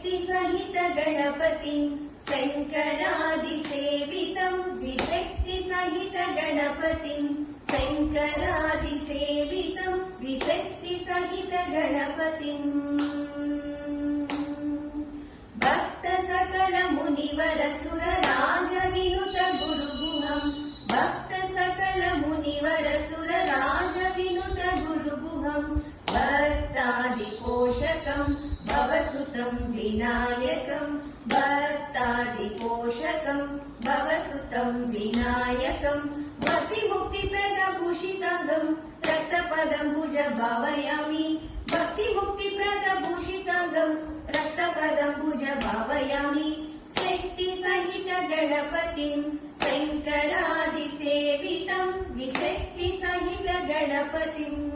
विशक्तिसहित गणपतिं शङ्करादिसेवितं विशक्तिसहित गणपतिं शङ्करादिसेवितं विशक्तिसहित गणपतिम् भक्त सकल मुनिवर सुर राज विनुत गुरुगुहं भक्त सकल मुनिवर सुर राज विनुत गुरुगुहं भक्तादिपोषकं भवसुतं विनायकं भक्तादिपोषकं भवसुतं विनायकं भक्तिमुक्तिप्रदभूषिताङ्गं रक्तपदं भुज भावयामि भक्तिमुक्तिप्रदभूषिताङ्गं रक्तपदं भुज भावयामि शक्तिसहित गणपतिं शङ्करादिसेवितं विशक्तिसहित गणपतिम्